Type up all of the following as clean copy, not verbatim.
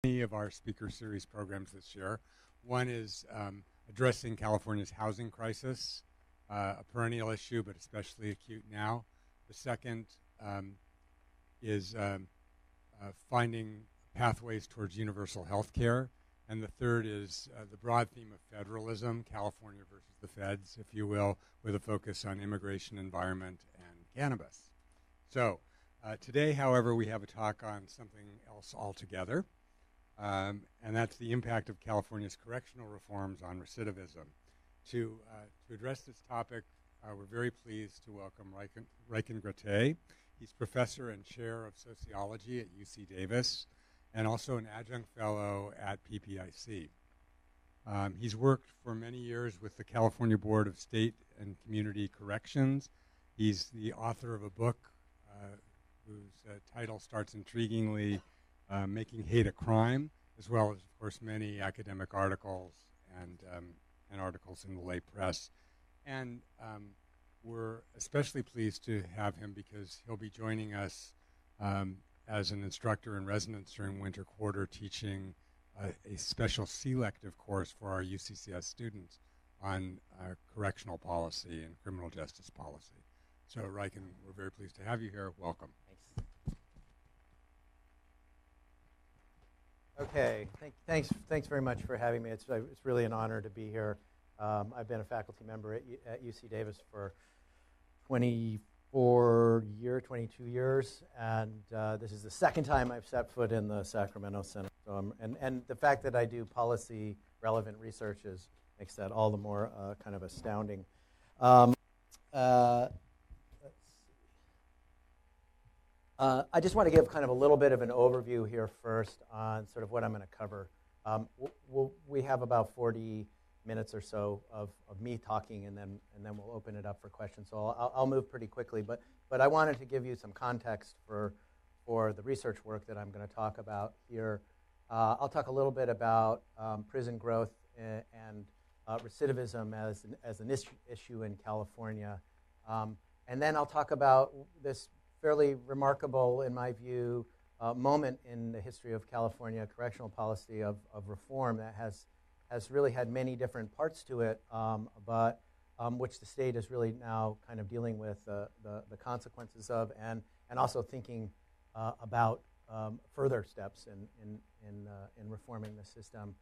Many of our speaker series programs this year. One is addressing California's housing crisis, a perennial issue, but especially acute now. The second is finding pathways towards universal health care. And the third is the broad theme of federalism, California versus the feds, if you will, with a focus on immigration, environment, and cannabis. So today, however, we have a talk on something else altogether, and that's the impact of California's correctional reforms on recidivism. To address this topic, we're very pleased to welcome Ryken Grattet. He's professor and chair of sociology at UC Davis, and also an adjunct fellow at PPIC. He's worked for many years with the California Board of State and Community Corrections. He's the author of a book whose title starts intriguingly, Making Hate a Crime, as well as, of course, many academic articles and articles in the lay press. And we're especially pleased to have him because he'll be joining us as an instructor in residence during winter quarter, teaching a special selective course for our UCCS students on correctional policy and criminal justice policy. So, Ryken, we're very pleased to have you here. Welcome. Thanks. Okay. Thanks very much for having me. It's really an honor to be here. I've been a faculty member at UC Davis for 22 years, and this is the second time I've set foot in the Sacramento Center. So and the fact that I do policy-relevant research makes that all the more kind of astounding. I just want to give kind of a little bit of an overview here first on sort of what I'm going to cover. We have about 40 minutes or so of me talking, and then we'll open it up for questions. So I'll move pretty quickly, but I wanted to give you some context for the research work that I'm going to talk about here. I'll talk a little bit about prison growth and recidivism as an issue in California, and then I'll talk about this fairly remarkable, in my view, moment in the history of California correctional policy of reform that has really had many different parts to it, but which the state is really now kind of dealing with the consequences of, and also thinking about further steps in reforming the system.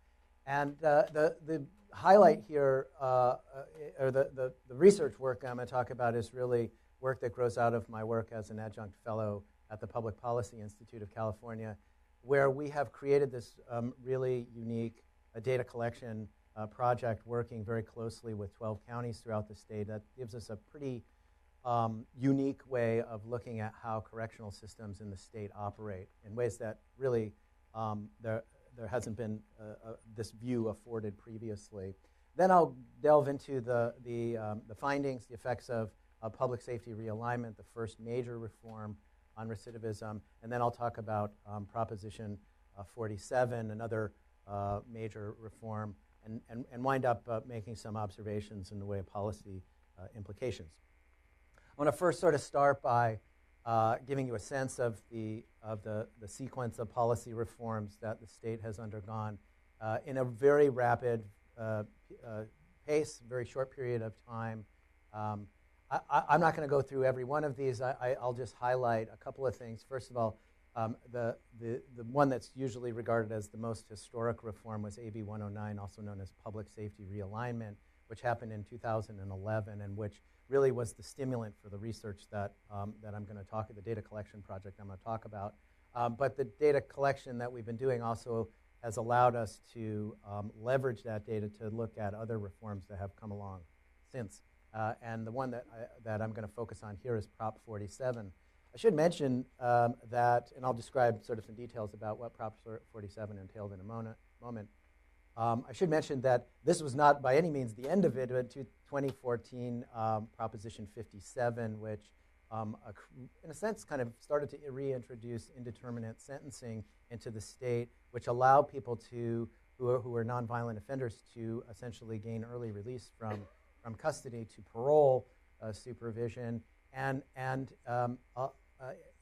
And the highlight here, or the research work I'm going to talk about, is really work that grows out of my work as an adjunct fellow at the Public Policy Institute of California, where we have created this really unique data collection project working very closely with 12 counties throughout the state. That gives us a pretty unique way of looking at how correctional systems in the state operate in ways that really there hasn't been this view afforded previously. Then I'll delve into the findings, the effects of public safety realignment, the first major reform on recidivism, and then I'll talk about Proposition 47, another major reform, and wind up making some observations in the way of policy implications. I want to first sort of start by giving you a sense of the sequence of policy reforms that the state has undergone in a very rapid pace, very short period of time. I'm not going to go through every one of these. I'll just highlight a couple of things. First of all, the one that's usually regarded as the most historic reform was AB 109, also known as Public Safety Realignment, which happened in 2011, and which really was the stimulant for the research that I'm going to talk about, the data collection project I'm going to talk about. But the data collection that we've been doing also has allowed us to leverage that data to look at other reforms that have come along since. And the one that I'm going to focus on here is Prop 47. I should mention that, and I'll describe sort of some details about what Prop 47 entailed in a moment. I should mention that this was not by any means the end of it. In 2014, Proposition 57, which in a sense kind of started to reintroduce indeterminate sentencing into the state, which allowed people who are nonviolent offenders to essentially gain early release from custody to parole supervision, and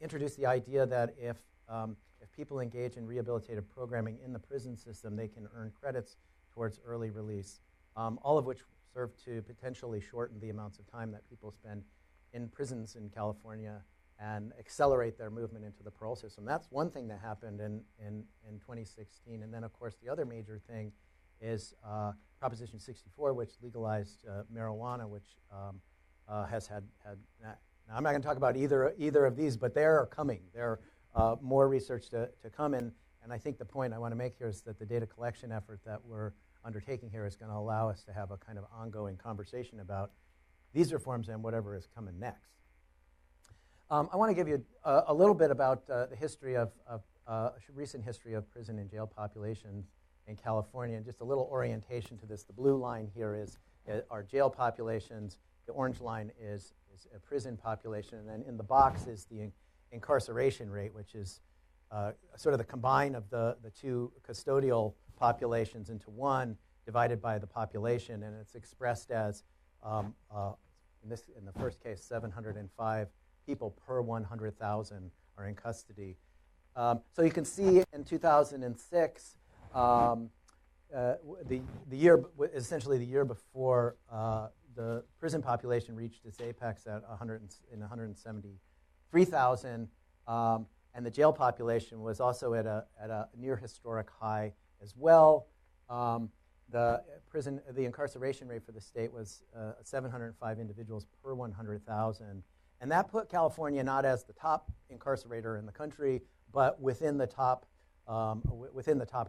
introduce the idea that if people engage in rehabilitative programming in the prison system, they can earn credits towards early release, all of which serve to potentially shorten the amounts of time that people spend in prisons in California and accelerate their movement into the parole system. That's one thing that happened in 2016. And then, of course, the other major thing is Proposition 64, which legalized marijuana, which has had now, I'm not going to talk about either of these, but they're coming. There are more research to come in. And I think the point I want to make here is that the data collection effort that we're undertaking here is going to allow us to have a kind of ongoing conversation about these reforms and whatever is coming next. I want to give you a little bit about the history of recent history of prison and jail populations in California, and just a little orientation to this. The blue line here is our jail populations. The orange line is a prison population, and then in the box is the incarceration rate, which is sort of the combine of the two custodial populations into one, divided by the population, and it's expressed as, in the first case, 705 people per 100,000 are in custody. So you can see in 2006, the year, essentially the year before the prison population reached its apex at 173,000, and the jail population was also at a near historic high as well. The incarceration rate for the state was 705 individuals per 100,000, and that put California not as the top incarcerator in the country, but within the top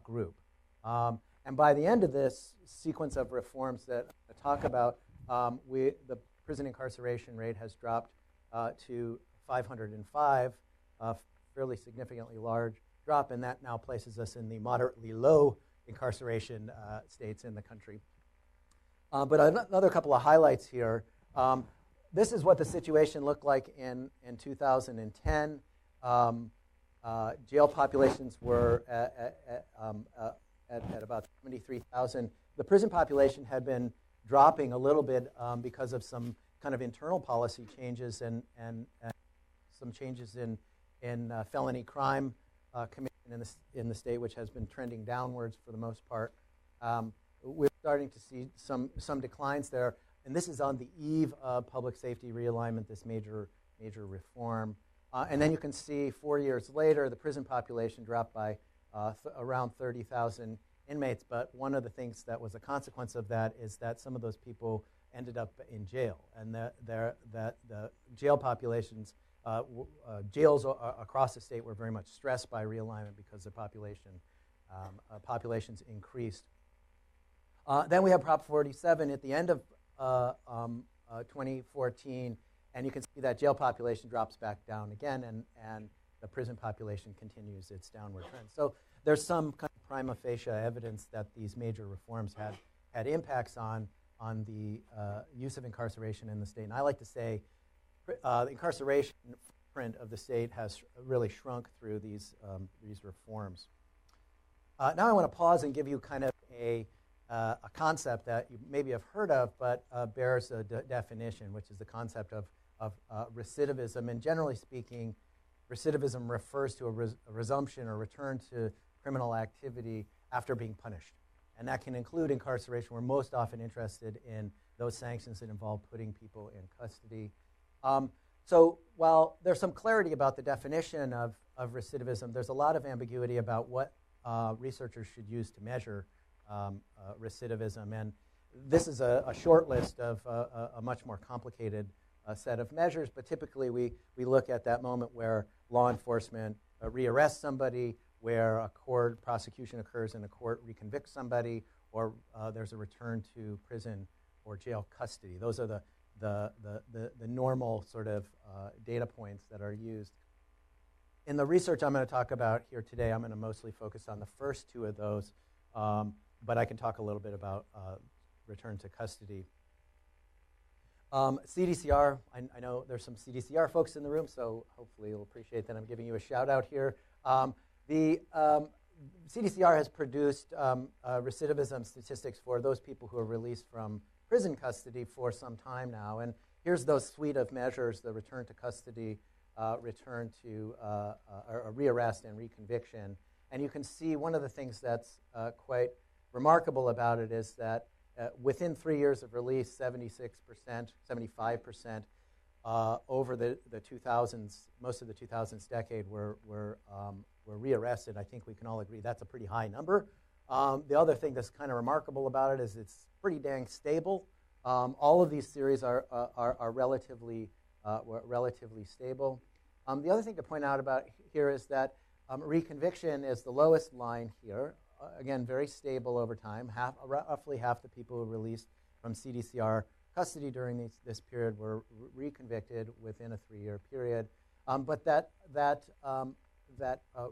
group. And by the end of this sequence of reforms that I talk about, the prison incarceration rate has dropped to 505, a fairly significantly large drop, and that now places us in the moderately low incarceration states in the country. But another couple of highlights here. This is what the situation looked like in 2010. Jail populations were at about 73,000. The prison population had been dropping a little bit because of some kind of internal policy changes and some changes in felony crime commission in the state, which has been trending downwards for the most part. We're starting to see some declines there, and this is on the eve of public safety realignment, this major reform. And then you can see 4 years later, the prison population dropped by around 30,000 inmates. But one of the things that was a consequence of that is that some of those people ended up in jail, and that the jail populations, jails across the state were very much stressed by realignment because the populations increased. Then we have Prop 47 at the end of 2014, and you can see that jail population drops back down again, and the prison population continues its downward trend. So there's some kind of prima facie evidence that these major reforms had impacts on the use of incarceration in the state. And I like to say the incarceration footprint of the state has really shrunk through these reforms. Now I want to pause and give you kind of a concept that you maybe have heard of, but bears a definition, which is the concept of recidivism. And generally speaking, recidivism refers to a resumption or return to criminal activity after being punished. And that can include incarceration. We're most often interested in those sanctions that involve putting people in custody. So while there's some clarity about the definition of recidivism, there's a lot of ambiguity about what researchers should use to measure recidivism. And this is a short list of a much more complicated set of measures, but typically we look at that moment where law enforcement rearrests somebody, where a court prosecution occurs and a court reconvicts somebody, or there's a return to prison or jail custody. Those are the normal sort of data points that are used. In the research I'm going to talk about here today, I'm going to mostly focus on the first two of those, but I can talk a little bit about return to custody. CDCR, I know there's some CDCR folks in the room, so hopefully you'll appreciate that I'm giving you a shout out here. The CDCR has produced recidivism statistics for those people who are released from prison custody for some time now. And here's those suite of measures, the return to custody return to or rearrest and reconviction. And you can see one of the things that's quite remarkable about it is that within 3 years of release, 76%, 75% over the 2000s, most of the 2000s decade were rearrested. I think we can all agree that's a pretty high number. The other thing that's kind of remarkable about it is it's pretty dang stable. All of these theories are relatively stable. The other thing to point out about here is that reconviction is the lowest line here. Again, very stable over time. Roughly half the people who were released from CDCR custody during this period were reconvicted within a 3-year period. But that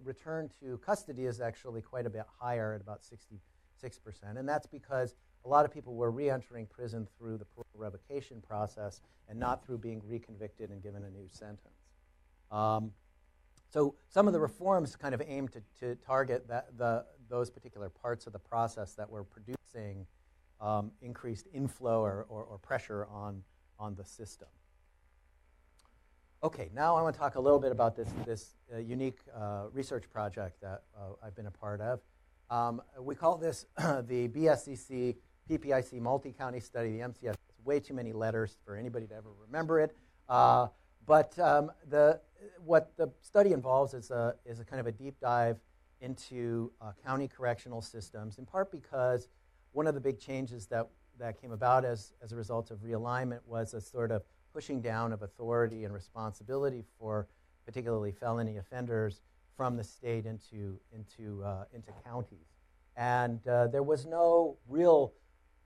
return to custody is actually quite a bit higher at about 66%. And that's because a lot of people were re-entering prison through the parole revocation process and not through being reconvicted and given a new sentence. So some of the reforms kind of aim to target those particular parts of the process that were producing increased inflow or pressure on the system. Okay, now I want to talk a little bit about this unique research project that I've been a part of. We call this the BSCC PPIC multi-county study, the MCS. It's way too many letters for anybody to ever remember it. But what the study involves is a kind of a deep dive into county correctional systems, in part because one of the big changes that came about as a result of realignment was a sort of pushing down of authority and responsibility for particularly felony offenders from the state into counties. And there was no real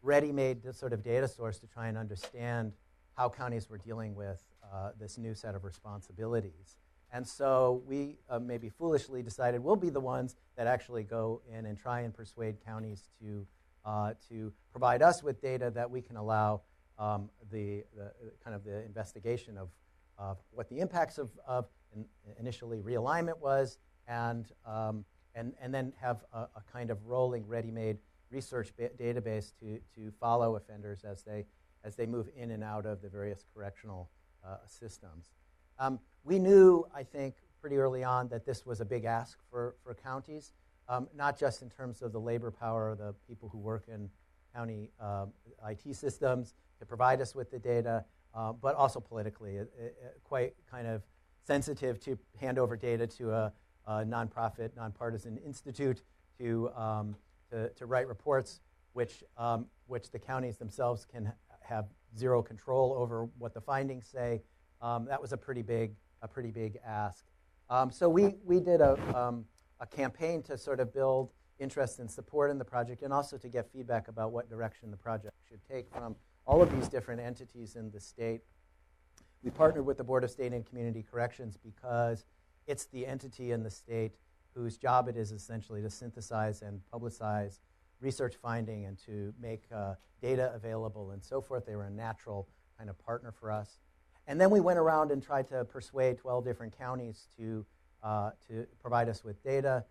ready-made sort of data source to try and understand how counties were dealing with this new set of responsibilities. And so we maybe foolishly decided we'll be the ones that actually go in and try and persuade counties to provide us with data that we can allow the investigation of what the impacts of initially realignment was, and then have a kind of rolling, ready-made research database to follow offenders as they move in and out of the various correctional systems. We knew, I think, pretty early on that this was a big ask for counties, not just in terms of the labor power of the people who work in county IT systems to provide us with the data, but also politically. Quite kind of sensitive to hand over data to a nonprofit, nonpartisan institute to write reports, which the counties themselves can have zero control over what the findings say. That was a pretty big ask. So we did a campaign to sort of build interest and support in the project, and also to get feedback about what direction the project should take from all of these different entities in the state. We partnered with the Board of State and Community Corrections because it's the entity in the state whose job it is essentially to synthesize and publicize research finding and to make data available and so forth. They were a natural kind of partner for us. And then we went around and tried to persuade 12 different counties to provide us with data.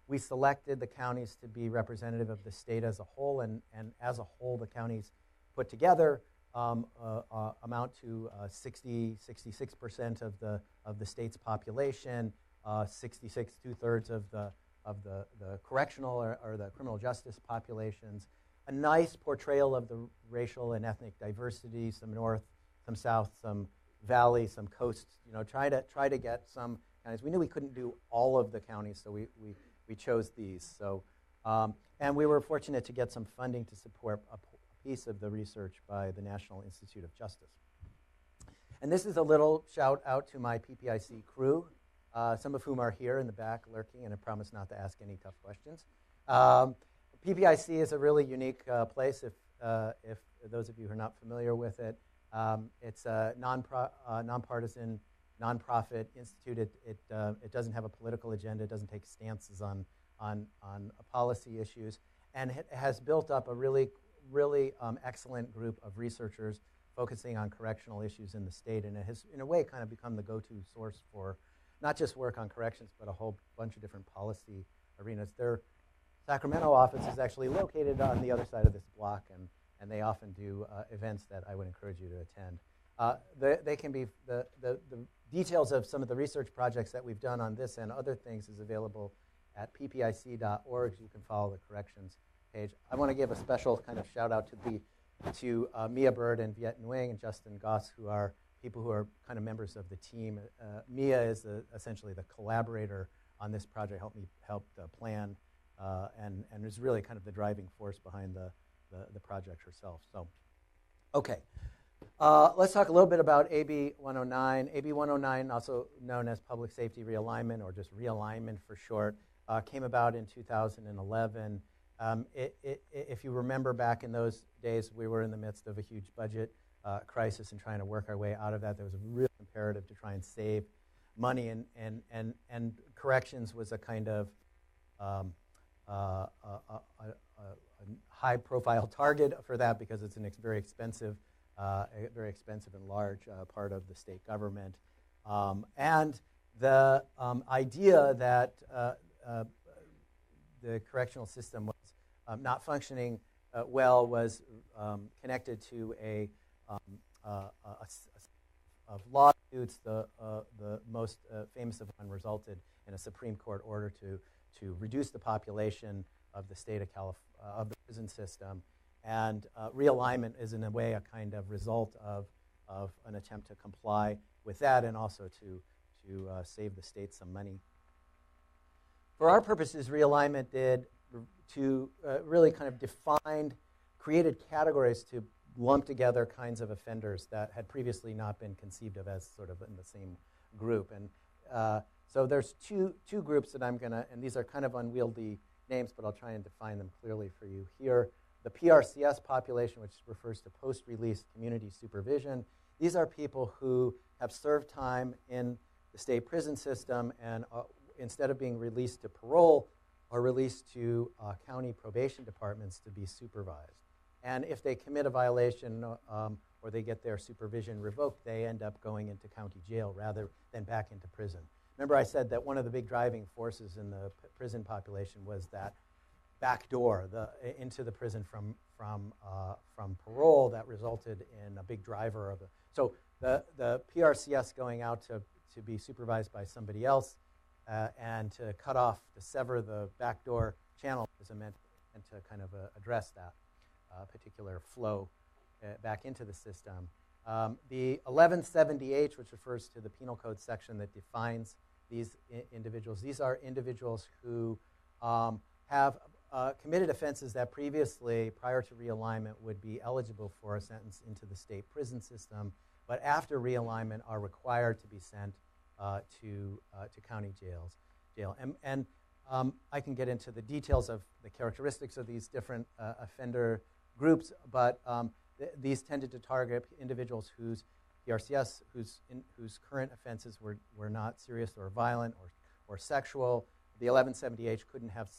We selected the counties to be representative of the state as a whole, and as a whole, the counties put together amount to 66% of the state's population, 66 2/3 of the correctional or the criminal justice populations. A nice portrayal of the racial and ethnic diversity, some north, some south, some valley, some coast. Try to get some counties. We knew we couldn't do all of the counties, so we chose these. So and we were fortunate to get some funding to support a piece of the research by the National Institute of Justice. And this is a little shout out to my PPIC crew, some of whom are here in the back lurking, and I promise not to ask any tough questions. PPIC is a really unique place if those of you who are not familiar with it. It's a nonpartisan, nonprofit institute. It doesn't have a political agenda. It doesn't take stances on policy issues. And it has built up a really excellent group of researchers focusing on correctional issues in the state. And it has, in a way, kind of become the go-to source for not just work on corrections, but a whole bunch of different policy arenas. Their Sacramento office is actually located on the other side of this block, and they often do events that I would encourage you to attend. They can be, the details of some of the research projects that we've done on this and other things is available at ppic.org. You can follow the corrections page. I want to give a special kind of shout out to Mia Bird and Viet Nguyen and Justin Goss, who are people who are kind of members of the team. Mia is essentially the collaborator on this project, helped plan, and is really kind of the driving force behind the project herself. So, okay. Let's talk a little bit about AB 109. AB 109, also known as Public Safety Realignment, or just Realignment for short, came about in 2011. If you remember back in those days, we were in the midst of a huge budget crisis and trying to work our way out of that. There was a real imperative to try and save money, and corrections was a kind of a high-profile target for that because it's a very expensive and large part of the state government. And the idea that the correctional system was not functioning well was connected to of lawsuits. The most famous of one resulted in a Supreme Court order to reduce the population of the state of of the prison system. And realignment is, in a way, a kind of result of an attempt to comply with that and also to save the state some money. For our purposes, realignment did to really kind of created categories to lump together kinds of offenders that had previously not been conceived of as sort of in the same group. And so there's two groups that I'm going to, and these are kind of unwieldy names, but I'll try and define them clearly for you here. The PRCS population, which refers to post-release community supervision. These are people who have served time in the state prison system and instead of being released to parole, are released to county probation departments to be supervised. And if they commit a violation or they get their supervision revoked, they end up going into county jail rather than back into prison. Remember I said that one of the big driving forces in the prison population was that back door into the prison from parole that resulted in a big driver of it. So the PRCS going out to be supervised by somebody else and to sever the backdoor channel is meant to kind of address that particular flow back into the system. The 1170H, which refers to the penal code section that defines these individuals, these are individuals who have committed offenses that previously, prior to realignment, would be eligible for a sentence into the state prison system, but after realignment are required to be sent to county jail. And I can get into the details of the characteristics of these different offender groups, but these tended to target individuals whose PRCS, whose current offenses were not serious or violent or sexual. The 1170H couldn't have,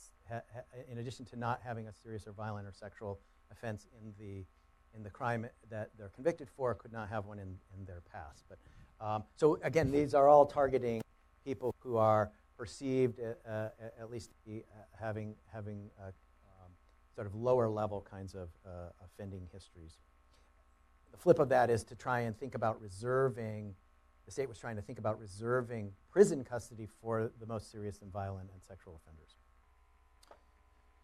in addition to not having a serious or violent or sexual offense in the crime that they're convicted for, could not have one in their past. But so again, these are all targeting people who are perceived, at least, having sort of lower level kinds of offending histories. The flip of that is to try and think about reserving. The state was trying to think about reserving prison custody for the most serious and violent and sexual offenders.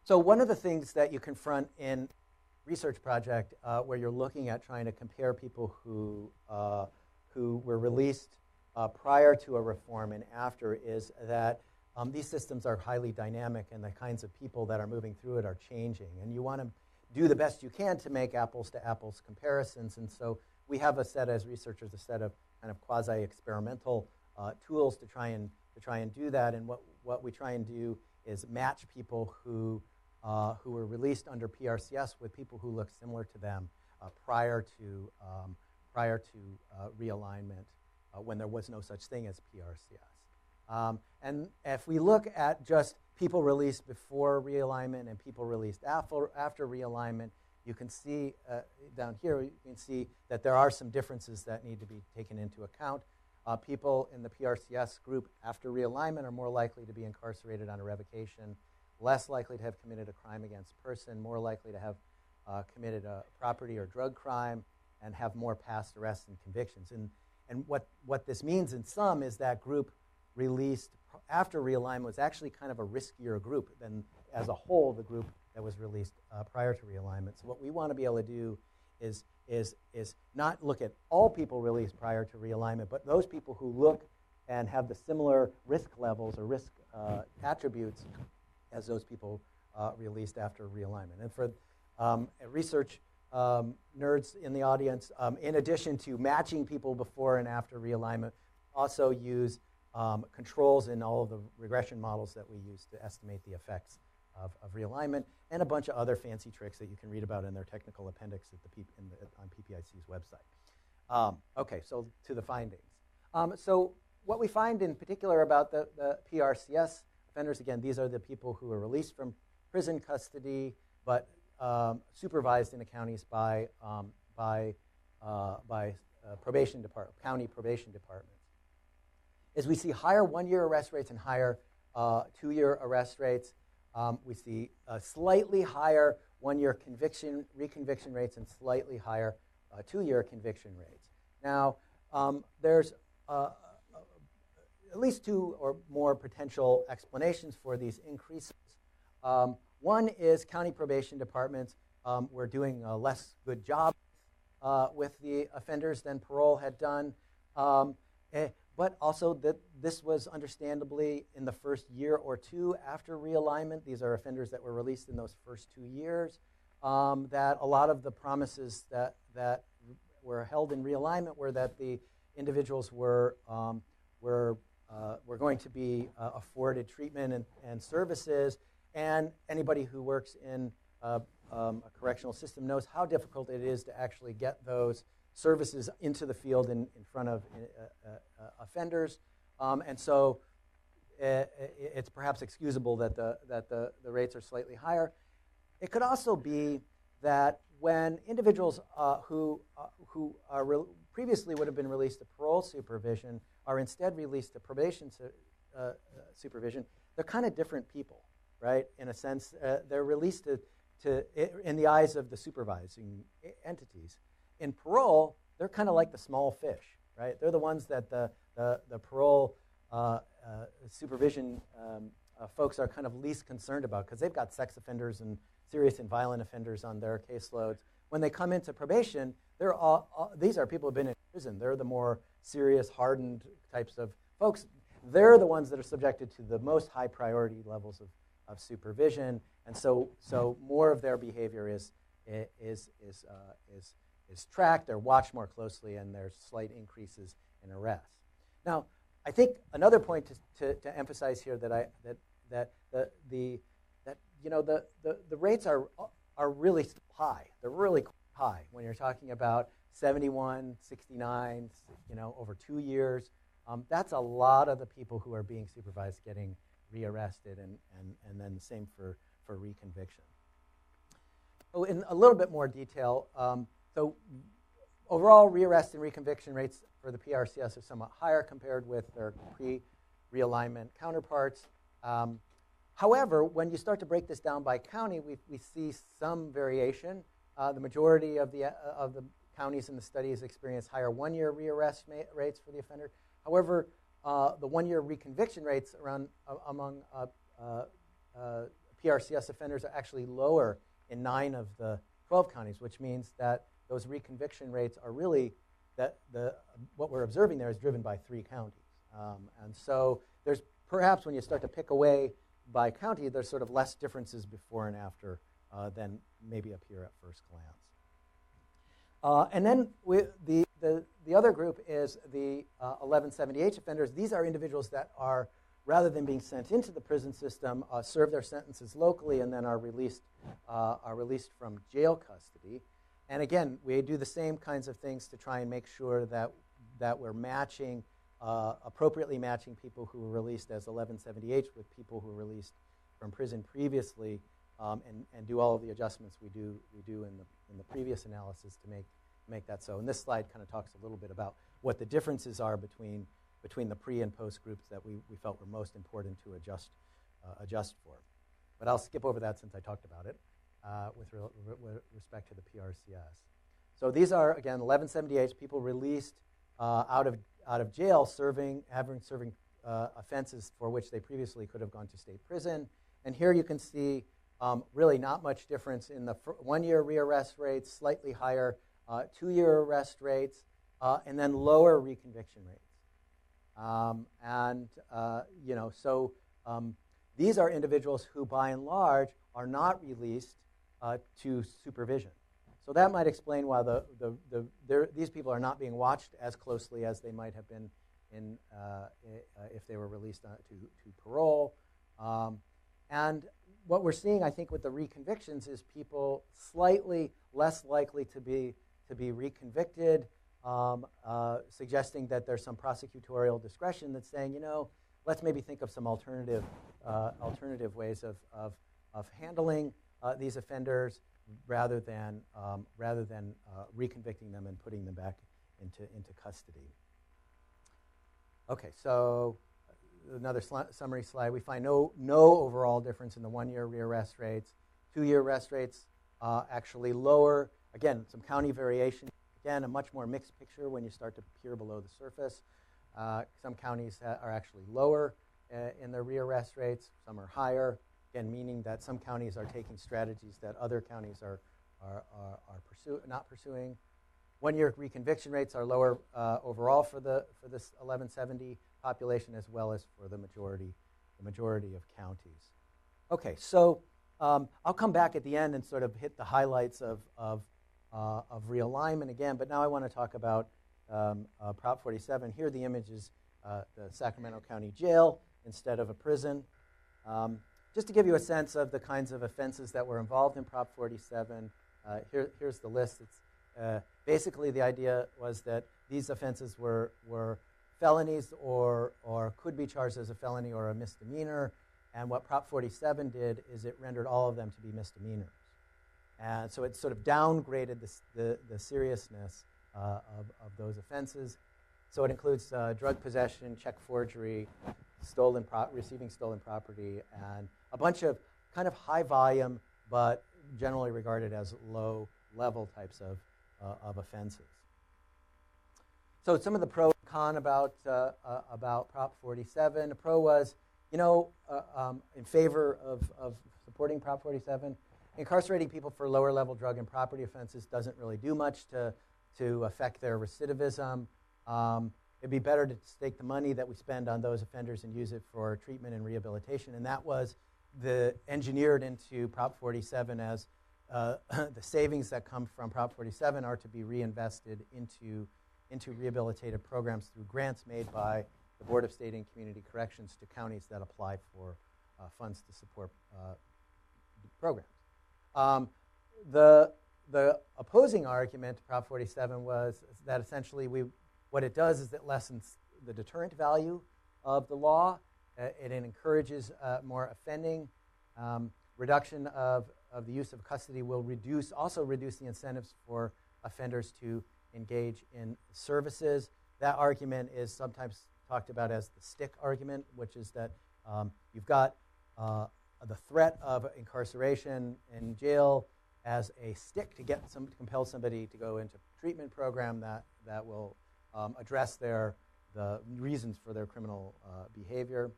So one of the things that you confront in research project where you're looking at trying to compare people who were released prior to a reform and after is that these systems are highly dynamic and the kinds of people that are moving through it are changing. And you want to do the best you can to make apples-to-apples comparisons. And so we have as researchers, a set of kind of quasi-experimental tools to try and do that. And what we try and do is match people who were released under PRCS with people who look similar to them prior to realignment when there was no such thing as PRCS. And if we look at just people released before realignment and people released after realignment, you can see down here, you can see that there are some differences that need to be taken into account. People in the PRCS group after realignment are more likely to be incarcerated on a revocation, less likely to have committed a crime against person, more likely to have committed a property or drug crime, and have more past arrests and convictions. And what this means in sum is that group released after realignment was actually kind of a riskier group than, as a whole, the group that was released prior to realignment. So what we want to be able to do is not look at all people released prior to realignment, but those people who look and have the similar risk levels or risk attributes as those people released after realignment. And for research nerds in the audience, in addition to matching people before and after realignment, also use controls in all of the regression models that we use to estimate the effects of realignment, and a bunch of other fancy tricks that you can read about in their technical appendix at on PPIC's website. Okay, so to the findings. So what we find in particular about the PRCS offenders, again, these are the people who are released from prison custody, but supervised in the counties by probation department, county probation departments, is we see higher one-year arrest rates and higher two-year arrest rates. We see slightly higher one-year reconviction rates and slightly higher two-year conviction rates. Now, there's at least two or more potential explanations for these increases. One is county probation departments were doing a less good job with the offenders than parole had done. But also that this was understandably in the first year or two after realignment. These are offenders that were released in those first 2 years. That a lot of the promises that were held in realignment were that the individuals were going to be afforded treatment and services. And anybody who works in a correctional system knows how difficult it is to actually get those services into the field in front of offenders, and so it's perhaps excusable that the rates are slightly higher. It could also be that when individuals who previously would have been released to parole supervision are instead released to probation supervision, they're kind of different people, right? In a sense, they're released to in the eyes of the supervising entities. In parole, they're kind of like the small fish, right? They're the ones that the parole supervision folks are kind of least concerned about because they've got sex offenders and serious and violent offenders on their caseloads. When they come into probation, these are people who have been in prison. They're the more serious, hardened types of folks. They're the ones that are subjected to the most high priority levels of supervision, and so more of their behavior is tracked or watched more closely, and there's slight increases in arrests. Now, I think another point to emphasize here that the rates are really high. They're really high when you're talking about 71, 69, over 2 years. That's a lot of the people who are being supervised getting rearrested, and then the same for reconviction. Oh, in a little bit more detail, so overall rearrest and reconviction rates for the PRCS are somewhat higher compared with their pre-realignment counterparts. However, when you start to break this down by county, we see some variation. The majority of the counties in the studies experience higher one-year rearrest rates for the offender. However, the one-year reconviction rates among PRCS offenders are actually lower in 9 of the 12 counties, which means that those reconviction rates are really what we're observing there is driven by 3 counties. And so there's perhaps when you start to pick away by county, there's sort of less differences before and after than maybe appear at first glance. And then the other group is the 1170H offenders. These are individuals that are, rather than being sent into the prison system, serve their sentences locally and then are released from jail custody. And again, we do the same kinds of things to try and make sure that we're matching, appropriately matching people who were released as 1170H with people who were released from prison previously, and do all of the adjustments we do in the previous analysis to make that so. And this slide kind of talks a little bit about what the differences are between the pre and post groups that we felt were most important to adjust for. But I'll skip over that since I talked about it with respect to the PRCS. So these are, again, 1178s, people released out of jail serving offenses for which they previously could have gone to state prison. And here you can see really not much difference in the 1-year rearrest rates, slightly higher 2-year arrest rates, and then lower reconviction rates. These are individuals who, by and large, are not released to supervision. So that might explain why these people are not being watched as closely as they might have been if they were released to parole. And what we're seeing, I think, with the reconvictions is people slightly less likely to be reconvicted, suggesting that there's some prosecutorial discretion that's saying, let's maybe think of some alternative ways of handling these offenders rather than reconvicting them and putting them back into custody. Okay, so another summary slide. We find no overall difference in the 1-year rearrest rates. 2-year arrest rates actually lower. Again, some county variation. Again, a much more mixed picture when you start to peer below the surface. Some counties are actually lower in their rearrest rates. Some are higher. Again, meaning that some counties are taking strategies that other counties are not pursuing. 1-year reconviction rates are lower overall for this 1170 population, as well as for the majority of counties. Okay, so I'll come back at the end and sort of hit the highlights of realignment again. But now I want to talk about Prop 47. Here, the image is the Sacramento County Jail instead of a prison. Just to give you a sense of the kinds of offenses that were involved in Prop 47, here's the list. It's basically the idea was that these offenses were felonies or could be charged as a felony or a misdemeanor. And what Prop 47 did is it rendered all of them to be misdemeanors. And so it sort of downgraded the seriousness of those offenses. So it includes drug possession, check forgery, receiving stolen property, and a bunch of kind of high volume but generally regarded as low level types of offenses. So some of the pro and con about Prop 47. The pro was, in favor of supporting Prop 47. Incarcerating people for lower level drug and property offenses doesn't really do much to affect their recidivism. It'd be better to take the money that we spend on those offenders and use it for treatment and rehabilitation. And that was engineered into Prop 47 as the savings that come from Prop 47 are to be reinvested into rehabilitative programs through grants made by the Board of State and Community Corrections to counties that apply for funds to support programs. The opposing argument to Prop 47 was that essentially what it does is it lessens the deterrent value of the law. It encourages more offending. Reduction of the use of custody will also reduce the incentives for offenders to engage in services. That argument is sometimes talked about as the stick argument, which is that you've got the threat of incarceration in jail as a stick to compel somebody to go into a treatment program that will address the reasons for their criminal behavior.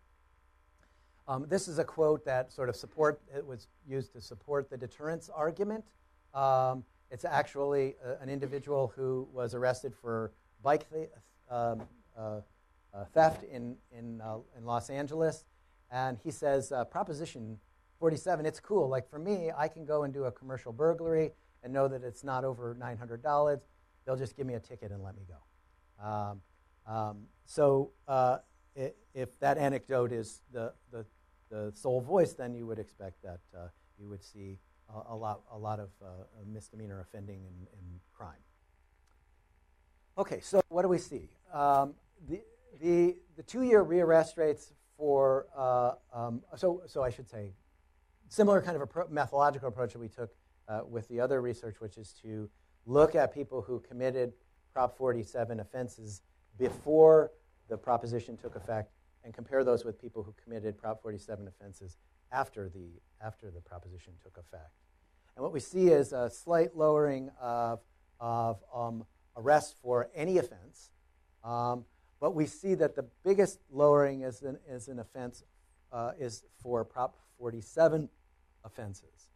This is a quote that it was used to support the deterrence argument. It's actually an individual who was arrested for bike theft in Los Angeles, and he says, Proposition 47, it's cool. Like for me, I can go and do a commercial burglary and know that it's not over $900. They'll just give me a ticket and let me go. If that anecdote is the sole voice, then you would expect that you would see a lot of misdemeanor offending and crime. Okay, so what do we see? The 2-year rearrest rates for so I should say similar kind of methodological approach that we took with the other research, which is to look at people who committed Prop 47 offenses before the proposition took effect and compare those with people who committed Prop 47 offenses after the proposition took effect. And what we see is a slight lowering of of arrest for any offense. But we see that the biggest lowering is an offense is for Prop 47 offenses.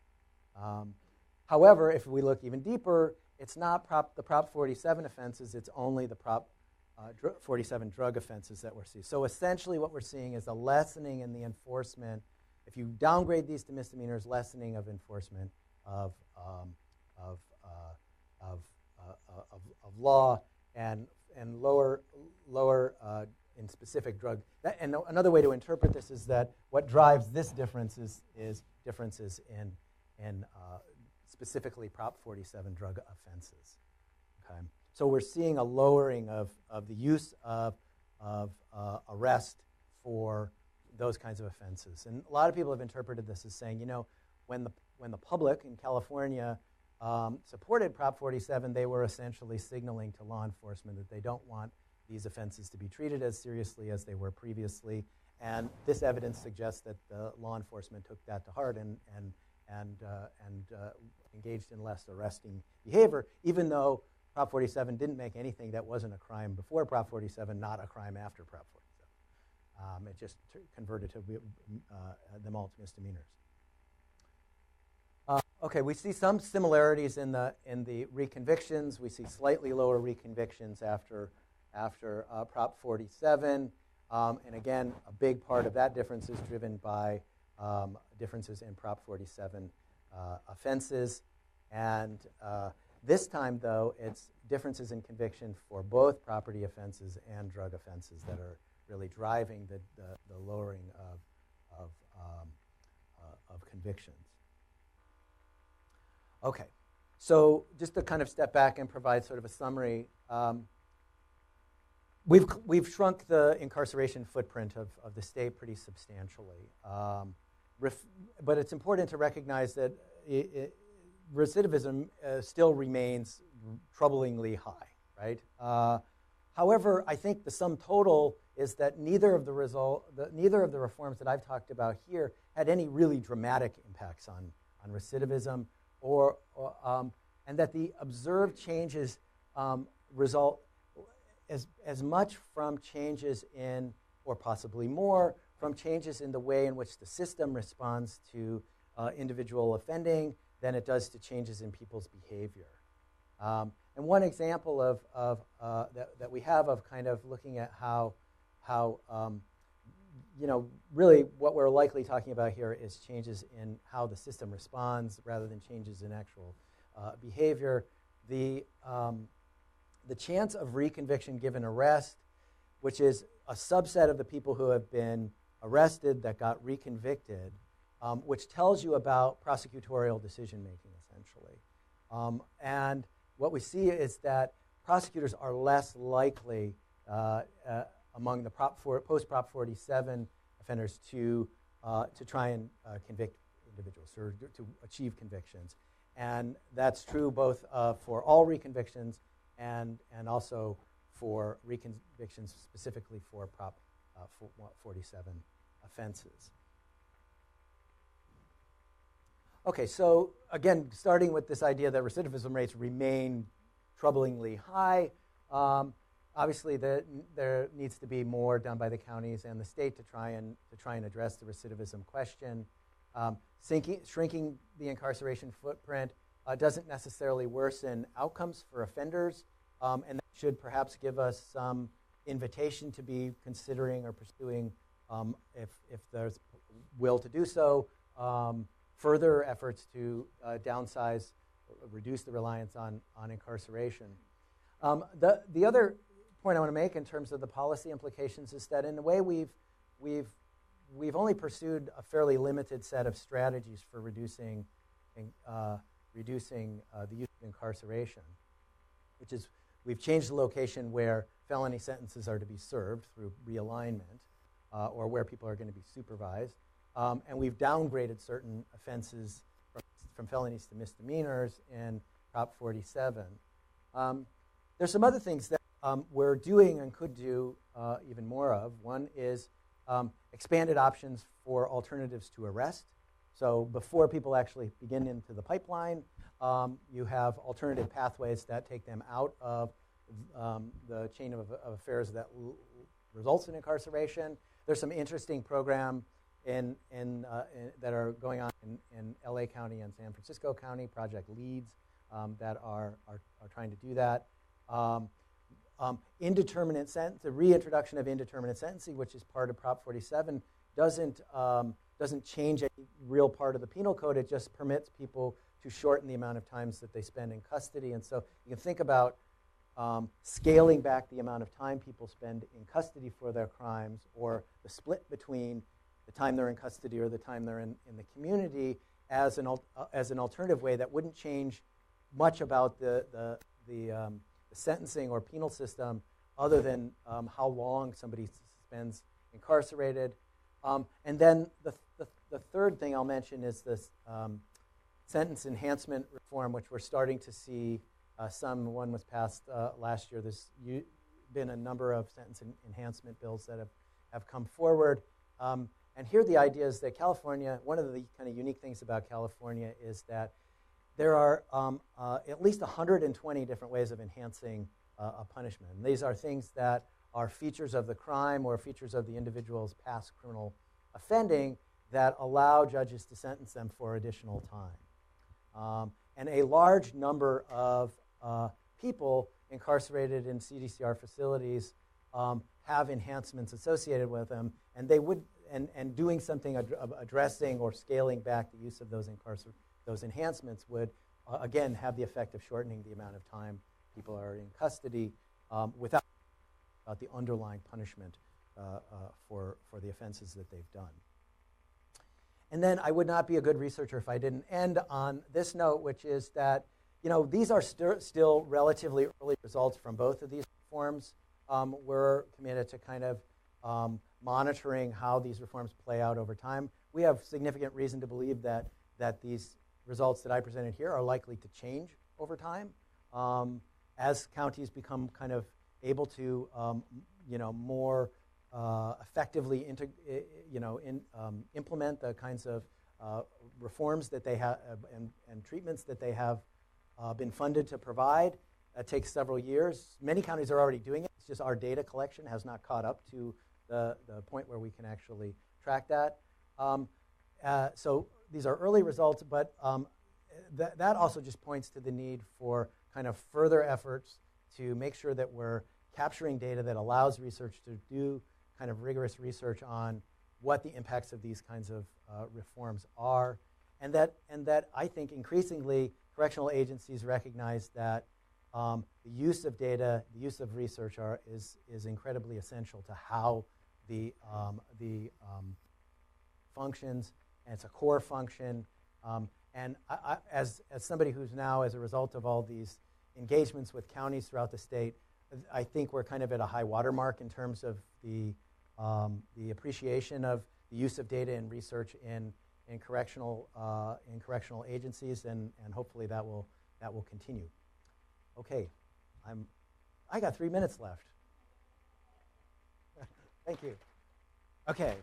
However, if we look even deeper, it's not the Prop 47 offenses, it's only the Prop 47 drug offenses that we're seeing. So essentially what we're seeing is a lessening in the enforcement. If you downgrade these to misdemeanors, lessening of enforcement of law and lower in specific drug. And another way to interpret this is that what drives this difference is differences in specifically Prop 47 drug offenses. Okay, so we're seeing a lowering of the use of arrest for those kinds of offenses. And a lot of people have interpreted this as saying, when the public in California supported Prop 47, they were essentially signaling to law enforcement that they don't want these offenses to be treated as seriously as they were previously. And this evidence suggests that the law enforcement took that to heart and engaged in less arresting behavior, even though Prop 47 didn't make anything that wasn't a crime before Prop 47 not a crime after Prop 47. It just converted them all to misdemeanors. Okay, we see some similarities in the reconvictions. We see slightly lower reconvictions after Prop 47, and again, a big part of that difference is driven by differences in Prop 47 offenses, and this time, though, it's differences in conviction for both property offenses and drug offenses that are really driving the lowering of convictions. Okay, so just to kind of step back and provide sort of a summary, we've shrunk the incarceration footprint of the state pretty substantially. But it's important to recognize that recidivism still remains troublingly high, right? However, I think the sum total is that neither of the reforms that I've talked about here had any really dramatic impacts on recidivism, and that the observed changes result as much from changes in, or possibly more, from changes in the way in which the system responds to individual offending than it does to changes in people's behavior. And one example that we have of kind of looking at how really what we're likely talking about here is changes in how the system responds rather than changes in actual behavior. The chance of reconviction given arrest, which is a subset of the people who have been arrested that got reconvicted, which tells you about prosecutorial decision-making, essentially. And what we see is that prosecutors are less likely among the post-Prop 47 offenders to try and convict individuals or to achieve convictions. And that's true both for all reconvictions and also for reconvictions specifically for Prop 47 offenses. Okay, so again, starting with this idea that recidivism rates remain troublingly high, obviously there needs to be more done by the counties and the state to try and address the recidivism question. Shrinking the incarceration footprint doesn't necessarily worsen outcomes for offenders, and that should perhaps give us some invitation to be considering or pursuing, if there's will to do so, further efforts to downsize, reduce the reliance on incarceration. The other point I want to make in terms of the policy implications is that in a way we've only pursued a fairly limited set of strategies for reducing the use of incarceration, which is we've changed the location where felony sentences are to be served through realignment, or where people are going to be supervised. And we've downgraded certain offenses from felonies to misdemeanors in Prop 47. There's some other things that we're doing and could do even more of. One is expanded options for alternatives to arrest. So before people actually begin into the pipeline, you have alternative pathways that take them out of the chain of affairs that results in incarceration. There's some interesting program that are going on in LA County and San Francisco County, Project Leads, that are trying to do that. Indeterminate sentence, the reintroduction of indeterminate sentencing, which is part of Prop 47, doesn't change any real part of the penal code. It just permits people to shorten the amount of times that they spend in custody. And so you can think about scaling back the amount of time people spend in custody for their crimes, or the split between the time they're in custody or the time they're in the community, as an alternative way that wouldn't change much about the sentencing or penal system, other than how long somebody spends incarcerated. And then the third thing I'll mention is this sentence enhancement reform, which we're starting to see. One was passed last year. There's been a number of sentence enhancement bills that have come forward. And here the idea is that California, one of the kind of unique things about California is that there are at least 120 different ways of enhancing a punishment. And these are things that are features of the crime or features of the individual's past criminal offending that allow judges to sentence them for additional time. And a large number of people incarcerated in CDCR facilities have enhancements associated with them, and they would and doing something addressing or scaling back the use of those enhancements would again have the effect of shortening the amount of time people are in custody without the underlying punishment for the offenses that they've done. And then I would not be a good researcher if I didn't end on this note, which is that these are still relatively early results from both of these reforms. We're committed to kind of monitoring how these reforms play out over time. We have significant reason to believe that these results that I presented here are likely to change over time as counties become kind of able to more effectively implement the kinds of reforms that they have and treatments that they have been funded to provide. That takes several years. Many counties are already doing it. It's just our data collection has not caught up to the point where we can actually track that. So these are early results, but that also just points to the need for kind of further efforts to make sure that we're capturing data that allows research to do kind of rigorous research on what the impacts of these kinds of reforms are, and that I think increasingly correctional agencies recognize that the use of data, the use of research is incredibly essential to how the functions, and it's a core function. And as somebody who's now, as a result of all these engagements with counties throughout the state, I think we're kind of at a high watermark in terms of the appreciation of the use of data and research in correctional agencies, and hopefully that will continue. Okay, I got 3 minutes left. Thank you. Okay.